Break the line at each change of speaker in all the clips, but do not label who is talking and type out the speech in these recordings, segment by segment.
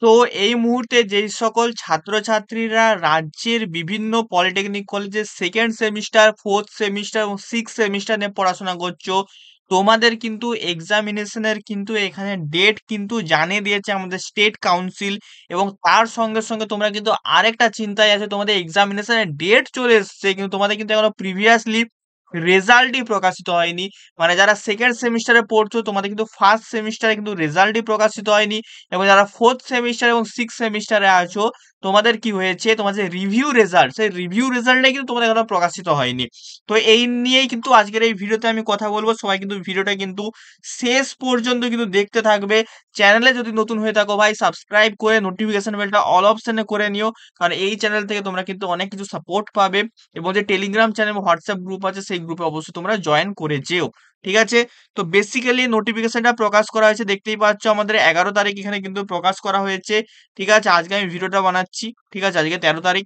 তো এই মুহূর্তে যেই সকল ছাত্রছাত্রীরা রাজ্যের বিভিন্ন পলিটেকনিক কলেজের সেকেন্ড সেমিস্টার, ফোর্থ সেমিস্টার এবং সিক্স সেমিস্টার নিয়ে পড়াশোনা করছো, তোমাদের কিন্তু এক্সামিনেশনের কিন্তু এখানে ডেট কিন্তু জানিয়ে দিয়েছে আমাদের স্টেট কাউন্সিল। এবং তার সঙ্গে সঙ্গে তোমরা কিন্তু আরেকটা চিন্তায় আছে, তোমাদের এক্সামিনেশনের ডেট চলে এসছে কিন্তু তোমাদের কিন্তু এখনো প্রিভিয়াসলি রেজাল্টই প্রকাশিত হয়নি। মানে যারা সেকেন্ড সেমিস্টারে পড়ছো তোমাদের কিন্তু ফার্স্ট সেমিস্টারে কিন্তু রেজাল্টই প্রকাশিত হয়নি। এবং যারা ফোর্থ সেমিস্টার এবং সিক্স সেমিস্টারে আছো, তোমাদের কি হয়েছে, তোমাদের রিভিউ রেজাল্ট, সেই রিভিউ রেজাল্টটাই কিন্তু তোমাদের এখনো প্রকাশিত হয়নি। তো এই নিয়েই কিন্তু আজকের এই ভিডিওতে আমি কথা বলবো। সবাই কিন্তু ভিডিওটা কিন্তু শেষ পর্যন্ত কিন্তু দেখতে থাকবে। চ্যানেলে যদি নতুন হয়ে থাকো ভাই, সাবস্ক্রাইব করে নোটিফিকেশন বেলটা অল অপশনে করে নিও, কারণ এই চ্যানেল থেকে তোমরা কিন্তু অনেক কিছু সাপোর্ট পাবে। এবং যে টেলিগ্রাম চ্যানেল এবং হোয়াটসঅ্যাপ গ্রুপ আছে, সেই গ্রুপে অবশ্যই তোমরা জয়েন করে যেও। ঠিক আছে, তো বেসিক্যালি নোটিফিকেশনটা প্রকাশ করা হয়েছে, দেখতেই পাচ্ছ আমাদের 11 তারিখ এখানে কিন্তু প্রকাশ করা হয়েছে। ঠিক আছে, আজকে আমি ভিডিওটা বানাচ্ছি, ঠিক আছে, আজকে 13 তারিখ।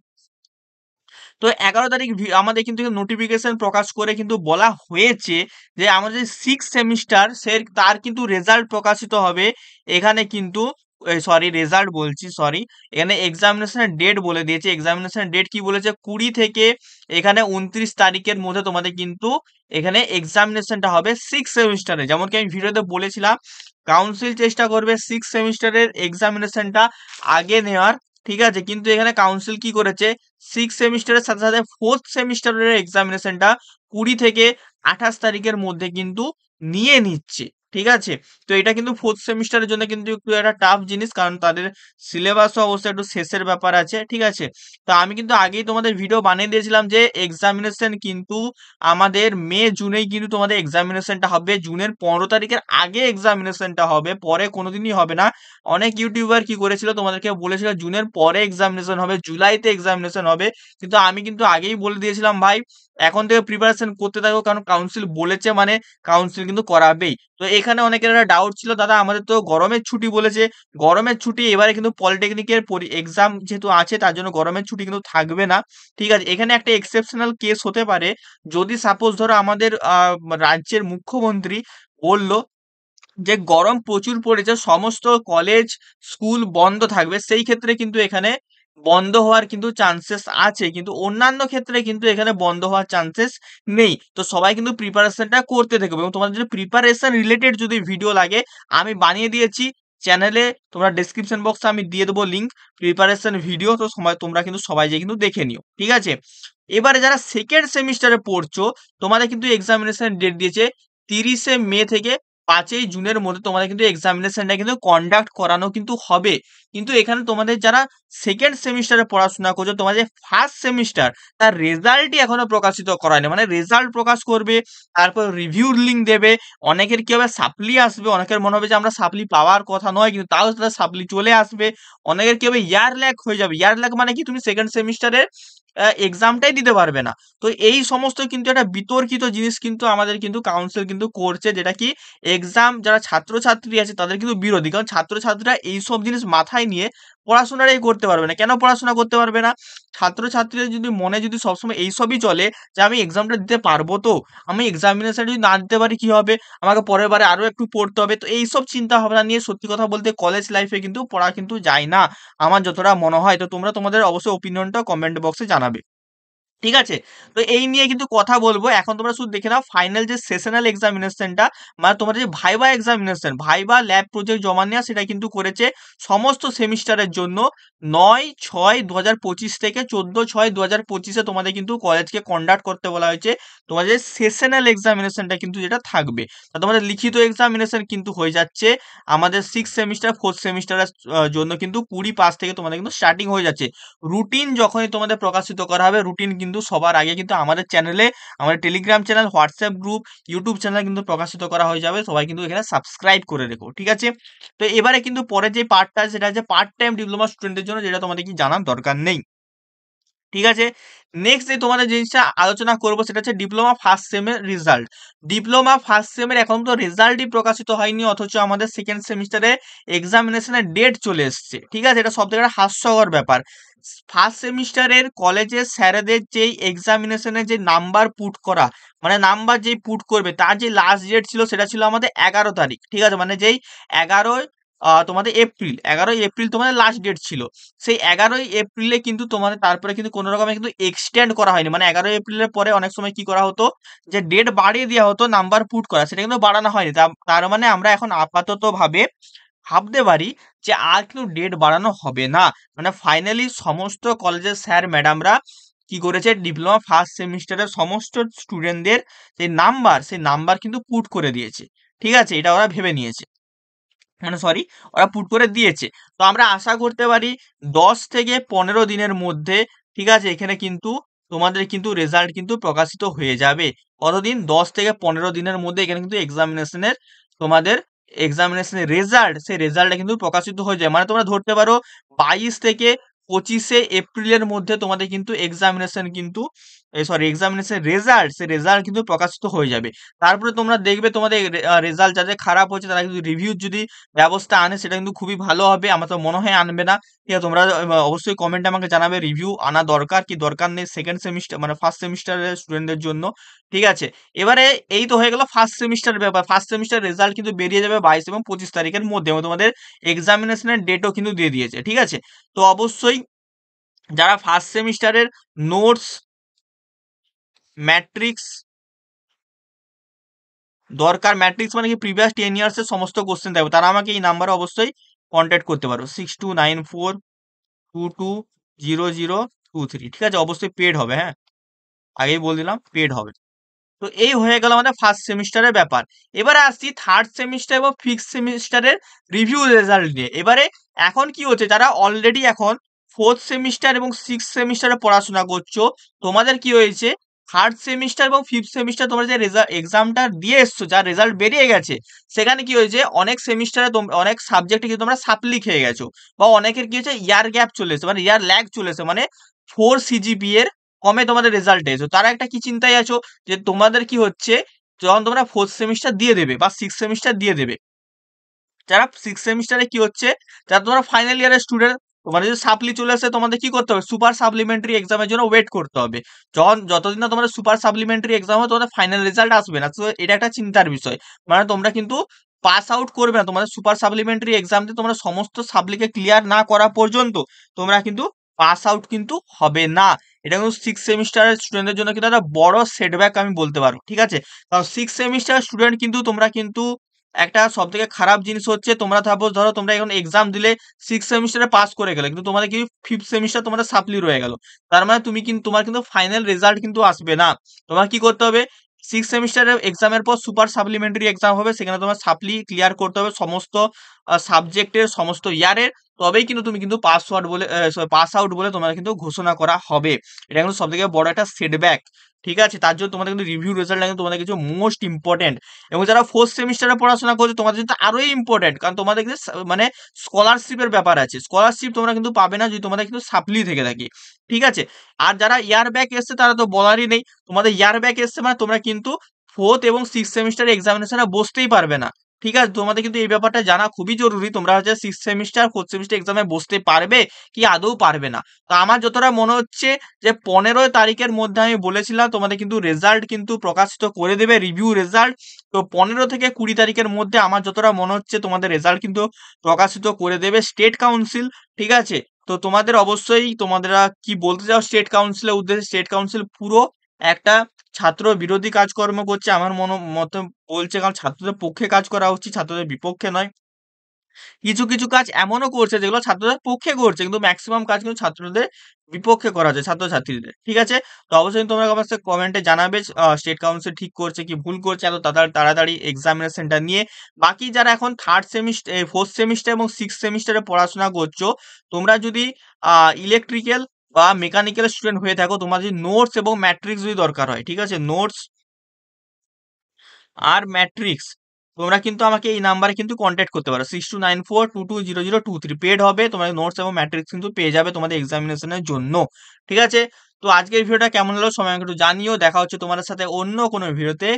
তো 11 তারিখ আমাদের কিন্তু নোটিফিকেশন প্রকাশ করে কিন্তু বলা হয়েছে যে আমাদের সিক্স সেমিস্টার তার কিন্তু রেজাল্ট প্রকাশিত হবে এখানে কিন্তু, সরি রেজাল্ট বলছি, সরি, এখানে এক্সামিনেশনের ডেট বলে দিয়েছে। এক্সামিনেশনের ডেট কি বলেছে, 20 থেকে এখানে 29 তারিখের মধ্যে তোমাদের কিন্তু এখানে এক্সামিনেশনটা হবে সিক্স সেমিস্টারে। যেমন কি আমি ভিডিওতে বলেছিলাম, কাউন্সিল চেষ্টা করবে সিক্স সেমিস্টারের এক্সামিনেশনটা আগে নেওয়ার। ঠিক আছে, কিন্তু এখানে কাউন্সিল কি করেছে, সিক্স সেমিস্টারের সাথে সাথে ফোর্থ সেমিস্টারের এক্সামিনেশনটা 20 থেকে 28 তারিখের মধ্যে কিন্তু নিয়ে নিচ্ছে। ঠিক আছে, তো এটা কিন্তু ফোর্থ সেমিস্টারের জন্য কিন্তু একটু একটা টাফ জিনিস, কারণ তাদের সিলেবাসও অবশ্যই একটু শেষের ব্যাপার আছে। ঠিক আছে, তো আমি কিন্তু আগেই তোমাদের ভিডিও বানিয়ে দিয়েছিলাম যে এক্সামিনেশন কিন্তু আমাদের মে জুনেই কিন্তু তোমাদের এক্সামিনেশনটা হবে। জুনের 15 তারিখের আগে এক্সামিনেশনটা হবে, পরে কোনোদিনই হবে না। অনেক ইউটিউবার কি করেছিল, তোমাদেরকে বলেছিল জুনের পরে এক্সামিনেশন হবে, জুলাইতে এক্সামিনেশন হবে। কিন্তু আমি কিন্তু আগেই বলে দিয়েছিলাম ভাই, এখন থেকে প্রিপারেশন করতে থাকো, কারণ কাউন্সিল বলেছে মানে কাউন্সিল কিন্তু করাবেই। তো এখানে অনেকের একটা ডাউট ছিল, দাদা আমাদের তো গরমের ছুটি বলেছে, গরমের ছুটি এবারে কিন্তু পলিটেকনিকের এক্সাম যেহেতু আছে তার জন্য গরমের ছুটি কিন্তু থাকবে না। ঠিক আছে, এখানে একটা এক্সেপশনাল কেস হতে পারে, যদি সাপোজ ধরো আমাদের রাজ্যের মুখ্যমন্ত্রী বলল যে গরম প্রচুর পড়েছে, সমস্ত কলেজ স্কুল বন্ধ থাকবে, সেই ক্ষেত্রে কিন্তু এখানে বন্ধ হওয়ার কিন্তু চান্সেস আছে, কিন্তু অন্যান্য ক্ষেত্রে কিন্তু এখানে বন্ধ হওয়ার চান্সেস নেই। তো সবাই কিন্তু প্রিপারেশনটা করতে থাকবে। এবং তোমাদের যদি প্রিপারেশন রিলেটেড যদি ভিডিও লাগে, আমি বানিয়ে দিয়েছি চ্যানেলে, তোমরা ডেসক্রিপশন বক্সে আমি দিয়ে দেবো লিঙ্ক, প্রিপারেশন ভিডিও, তো সময় তোমরা কিন্তু সবাই যে কিন্তু দেখে নিও। ঠিক আছে, এবারে যারা সেকেন্ড সেমিস্টারে পড়ছো, তোমাদের কিন্তু এক্সামিনেশন ডেট দিয়েছে 30শে মে থেকে 5ই জুনের মধ্যে তোমাদের কিন্তু এক্সামিনেশনটা কিন্তু কন্ডাক্ট করানো কিন্তু হবে। কিন্তু এখানে তোমাদের যারা সেকেন্ড সেমিস্টারে পড়াশোনা করছো, তোমাদের ফার্স্ট সেমিস্টার তার রেজাল্টই এখনো প্রকাশিত করা হয়নি। মানে রেজাল্ট প্রকাশ করবে, তারপর রিভিউর লিঙ্ক দেবে। অনেকের কি হবে, সাপ্লি আসবে, অনেকের মনে হবে যে আমরা সাপ্লি পাওয়ার কথা নয়, কিন্তু তাও তাদের সাপ্লি চলে আসবে। অনেকের কি হবে, ইয়ার ল্যাগ হয়ে যাবে। ইয়ার ল্যাগ মানে কি, তুমি সেকেন্ড সেমিস্টারে এক্সামটাই দিতে পারবে না। তো এই সমস্ত কিন্তু একটা বিতর্কিত জিনিস কিন্তু আমাদের কিন্তু কাউন্সিল কিন্তু করছে, যেটা কি এক্সাম যারা ছাত্রছাত্রী আছে তাদের কিন্তু বিরোধী। কারণ ছাত্রছাত্রীরা এইসব জিনিস মাথায় নিয়ে পড়াশোনাটাই করতে পারবে না। কেন পড়াশোনা করতে পারবে না, ছাত্রছাত্রীদের যদি মনে যদি সবসময় এইসবই চলে যে আমি এক্সামটা দিতে পারবো, তো আমি এক্সামিনেশন যদি না দিতে পারি কি হবে, আমাকে পরের বারে আরো একটু পড়তে হবে। তো এইসব চিন্তা ভাবনা নিয়ে সত্যি কথা বলতে কলেজ লাইফে কিন্তু পড়া কিন্তু যায় না, আমার যতটা মনে হয়। তো তোমরা তোমাদের অবশ্যই ওপিনিয়নটা কমেন্ট বক্সে জানাবে। ঠিক আছে, তো এই নিয়ে কিন্তু কথা বলবো। এখন তোমরা শুধু দেখে নাও ফাইনাল যে সেশনাল এক্সামিনেশনটা, মানে তোমাদের যে viva examination, viva lab project জমা নেওয়া, সেটা কিন্তু করেছে সমস্ত সেমিস্টারের জন্য 9/6/2025 থেকে 14/6/2025 তোমাদের কিন্তু কলেজকে কন্ডাক্ট করতে বলা হয়েছে। তোমাদের সেশনাল এক্সামিনেশনটা কিন্তু যেটা থাকবে, তা তোমাদের লিখিত এক্সামিনেশন কিন্তু হয়ে যাচ্ছে আমাদের সিক্স সেমিস্টার ফোর্থ সেমিস্টারের জন্য কিন্তু 20/5 থেকে তোমাদের কিন্তু স্টার্টিং হয়ে যাচ্ছে। রুটিন যখনই তোমাদের প্রকাশিত করা হবে, রুটিন কিন্তু সবার আগে কিন্তু আমাদের চ্যানেলে, আমাদের Telegram channel, WhatsApp group, YouTube channel কিন্তু প্রকাশিত করা হয়ে যাবে। সবাই কিন্তু এখানে সাবস্ক্রাইব করে রেখো। ঠিক আছে, তো এবারে কিন্তু পরে যে পার্টটা, সেটা হচ্ছে পার্ট টাইম ডিপ্লোমা স্টুডেন্টের জন্য, যেটা তোমাদের কি জানার দরকার নেই। ঠিক আছে, নেক্সট যে তোমাদের জিনিসটা আলোচনা করবো সেটা হচ্ছে ডিপ্লোমা ফার্স্ট সেমের রেজাল্ট। ডিপ্লোমা ফার্স্ট সেমের এখন তো রেজাল্টই প্রকাশিত হয়নি, অথচ আমাদের সেকেন্ড সেমিস্টারে এক্সামিনেশনের ডেট চলে এসছে। ঠিক আছে, এটা সব থেকে একটা হাস্যকর ব্যাপার। ফার্স্ট সেমিস্টারের কলেজের স্যারেদের যেই এক্সামিনেশনের যে নাম্বার পুট করা, মানে নাম্বার যেই পুট করবে তার যে লাস্ট ডেট ছিল সেটা ছিল আমাদের 11 তারিখ। ঠিক আছে, মানে যেই 11 তোমাদের এপ্রিল, 11ই এপ্রিল তোমাদের লাস্ট ডেট ছিল। সেই 11ই এপ্রিলে কিন্তু তোমাদের তারপরে কিন্তু কোনো রকমে কিন্তু এক্সটেন্ড করা হয়নি, মানে 11ই এপ্রিলের পরে অনেক সময় কি করা হতো যে ডেট বাড়িয়ে দেওয়া হতো নাম্বার পুট করা, সেটা কিন্তু বাড়ানো হয়নি। তার মানে আমরা এখন আপাতত ভাবে ভাবতে পারি যে আর কিন্তু ডেট বাড়ানো হবে না। মানে ফাইনালি সমস্ত কলেজের স্যার ম্যাডামরা কি করেছে, ডিপ্লোমা ফার্স্ট সেমিস্টারের সমস্ত স্টুডেন্টদের সেই নাম্বার কিন্তু পুট করে দিয়েছে। ঠিক আছে, এটা ওরা ভেবে নিয়েছে, মানে সরি, ওরা পুট করে দিয়েছে। তো আমরা আশা করতে পারি 10 থেকে 15 দিনের মধ্যে, ঠিক আছে, এখানে কিন্তু তোমাদের কিন্তু রেজাল্ট কিন্তু প্রকাশিত হয়ে যাবে। কতদিন? 10 থেকে 15 দিনের মধ্যে এখানে কিন্তু তোমাদের এক্সামিনেশনের রেজাল্ট, সেই রেজাল্টটা কিন্তু প্রকাশিত হয়ে যায়। মানে তোমরা ধরতে পারো 22 থেকে 25 এপ্রিলের মধ্যে তোমাদের কিন্তু এক্সামিনেশন রেজাল্ট, সেই রেজাল্ট কিন্তু প্রকাশিত হয়ে যাবে। তারপরে তোমরা দেখবে তোমাদের রেজাল্ট যাদের খারাপ হচ্ছে তারা কিন্তু রিভিউ যদি ব্যবস্থা আনে সেটা কিন্তু খুবই ভালো হবে। আমার তো মনে হয় আনবে না। ঠিক আছে, তোমরা অবশ্যই কমেন্টে আমাকে জানাবে রিভিউ আনা দরকার কি দরকার নেই সেকেন্ড সেমিস্টার মানে ফার্স্ট সেমিস্টারের স্টুডেন্টদের জন্য। ঠিক আছে, এবারে এই তো হয়ে গেল ফার্স্ট সেমিস্টার ব্যাপার। ফার্স্ট সেমিস্টার রেজাল্ট কিন্তু বেরিয়ে যাবে 22 এবং 25 তারিখের মধ্যে, এবং তোমাদের এক্সামিনেশনের ডেটও কিন্তু দিয়ে দিয়েছে। ঠিক আছে, তো অবশ্যই যারা ফার্স্ট সেমিস্টারের নোটস, ম্যাট্রিক্স দরকার, ম্যাট্রিক্স মানে কি প্রিভিয়াস 10 ইয়ার্স এর সমস্ত কোশ্চেন দেবো, তারা আমাকে এই নাম্বারে অবশ্যই কন্ট্যাক্ট করতে পারো, 6294220023। ঠিক আছে, অবশ্যই পেড হবে, হ্যাঁ, আগেই বলে দিলাম পেড হবে। তো এই হয়ে গেল আমাদের ফার্স্ট সেমিস্টারের ব্যাপার। এবারে আসছি থার্ড সেমিস্টার এবং ফিফথ সেমিস্টারের রিভিউ রেজাল্ট নিয়ে। এবারে এখন কি হচ্ছে, যারা অলরেডি এখন ফোর্থ সেমিস্টার এবং সিক্স সেমিস্টারে পড়াশোনা করছো, তোমাদের কি হয়েছে, থার্ড সেমিস্টার এবং ফিফথ সেমিস্টার তোমরা যে এক্সামটা দিয়ে এসছো, যার রেজাল্ট বেরিয়ে গেছে, সেখানে কি হয়েছে, অনেক সেমিস্টারে অনেক সাবজেক্টে কিন্তু তোমরা সাপ্লি খেয়ে গেছো, বা অনেকের কি হয়েছে ইয়ার গ্যাপ চলে এসেছে, মানে ইয়ার ল্যাগ চলে এসেছে, মানে 4 CGPA এর কমে তোমাদের রেজাল্ট এসেছে। তারা একটা কি চিন্তায় আছো যে তোমাদের কি হচ্ছে, যখন তোমরা ফোর্থ সেমিস্টার দিয়ে দেবে বা সিক্স সেমিস্টার দিয়ে দেবে, যারা সিক্স সেমিস্টারে কি হচ্ছে, যারা তোমরা ফাইনাল ইয়ারের স্টুডেন্ট, তোমাদের যদি সাপ্লি চলে আসে তোমাদের কি করতে হবে, সুপার সাপ্লিমেন্টারি এক্সামের জন্য ওয়েট করতে হবে। যতদিন না তোমাদের সুপার সাপ্লিমেন্টারি এক্সাম হয় তোমাদের ফাইনাল রেজাল্ট আসবে না। তো এটা একটা চিন্তার বিষয়, মানে তোমরা কিন্তু পাস আউট করবে না, তোমাদের সুপার সাপ্লিমেন্টারি এক্সাম দিয়ে তোমরা সমস্ত সাপ্লিকে ক্লিয়ার না করা পর্যন্ত তোমরা কিন্তু পাস আউট কিন্তু হবে না। এটা কিন্তু সিক্স সেমিস্টারের স্টুডেন্টদের জন্য কিন্তু একটা বড় সেটব্যাক আমি বলতে পারবো। ঠিক আছে, কারণ সিক্স সেমিস্টার স্টুডেন্ট কিন্তু তোমরা কিন্তু একটা সব থেকে খারাপ জিনিস হচ্ছে, তোমরা ধরো তোমরা এখন এক্সাম দিলে সিক্স সেমিস্টারে পাস করে গেলে, কিন্তু তোমাদের কি ফিফথ সেমিস্টার তোমাদের সাপ্লি রয়ে গেল, তার মানে তোমার কিন্তু ফাইনাল রেজাল্ট কিন্তু আসবে না। তোমার কি করতে হবে, সিক্স সেমিস্টারের এক্সামের পর সুপার সাপ্লিমেন্টারি এক্সাম হবে, সেখানে তোমার সাপ্লি ক্লিয়ার করতে হবে সমস্ত সাবজেক্টের, সমস্ত ইয়ারের, তবেই কিন্তু তুমি কিন্তু পাস আউট বলে তোমার কিন্তু ঘোষণা করা হবে। এটা কিন্তু সব থেকে বড় একটা সেটব্যাক। ঠিক আছে, তার জন্য তোমাদের কিন্তু রিভিউ রেজাল্ট কিন্তু তোমাদের কিছু মোস্ট ইম্পর্টেন্ট। এবং যারা ফোর্থ সেমিস্টারে পড়াশোনা করছে তোমাদের কিন্তু আরোই ইম্পর্টেন্ট, কারণ তোমাদের কিন্তু মানে স্কলারশিপের ব্যাপার আছে। স্কলারশিপ তোমরা কিন্তু পাবে না যদি তোমাদের কিন্তু সাপ্লি থেকে থাকে। ঠিক আছে, আর যারা ইয়ার ব্যাক এসছে তারা তো বলারই নেই, তোমাদের ইয়ার ব্যাক এসছে মানে তোমরা কিন্তু ফোর্থ এবং সিক্স সেমিস্টার এক্সামিনেশনে বসতেই পারবে না। ঠিক আছে, তোমাদের কিন্তু এই ব্যাপারটা জানা খুবই জরুরি, তোমরা হচ্ছে সিক্স সেমিস্টার ফোর্থ সেমিস্টার এক্সামে বসতে পারবে কি আদৌ পারবে না। তো আমার যতটা মনে হচ্ছে যে 15 তারিখের মধ্যে আমি বলেছিলাম তোমাদের কিন্তু রেজাল্ট কিন্তু প্রকাশিত করে দেবে, রিভিউ রেজাল্ট। তো 15 থেকে 20 তারিখের মধ্যে আমার যতটা মনে হচ্ছে তোমাদের রেজাল্ট কিন্তু প্রকাশিত করে দেবে স্টেট কাউন্সিল। ঠিক আছে, তো তোমাদের অবশ্যই তোমরা কি বলতে চাও স্টেট কাউন্সিলের উদ্দেশ্যে? স্টেট কাউন্সিল পুরো একটা ছাত্র বিরোধী কাজকর্ম করছে আমার মতে বলছে, কারণ ছাত্রদের পক্ষে কাজ করা উচিত, ছাত্রদের বিপক্ষে নয়। কিছু কিছু কাজ এমনও করছে যেগুলো ছাত্রদের পক্ষে করছে, কিন্তু ম্যাক্সিমাম কাজ কিন্তু ছাত্রদের বিপক্ষে করা হচ্ছে ছাত্রছাত্রীদের। ঠিক আছে, তো অবশ্যই তোমরা আমার সাথে কমেন্টে জানাবে স্টেট কাউন্সিল ঠিক করছে কি ভুল করছে এত তাড়াতাড়ি এক্সামিনেশনটা নিয়ে। বাকি যারা এখন থার্ড সেমিস্টার, ফোর্থ সেমিস্টার এবং সিক্স সেমিস্টারে পড়াশোনা করছো, তোমরা যদি ইলেকট্রিক্যাল বা মেকানিক্যাল স্টুডেন্ট হয়ে থাকো, তোমার যদি নোটস এবং ম্যাট্রিক্স যদি দরকার হয়, ঠিক আছে, নোটস আর ম্যাট্রিক্স, তোমরা কিন্তু আমাকে এই নাম্বারে কিন্তু কন্ট্যাক্ট করতে পারো, 6294220023। পেড হবে, তোমার নোটস এবং ম্যাট্রিক্স কিন্তু পেয়ে যাবে তোমাদের এক্সামিনেশনের জন্য। ঠিক আছে, তো আজকের ভিডিওটা কেমন হলো সময় একটু জানিও। দেখা হচ্ছে তোমাদের সাথে অন্য কোনো ভিডিওতে।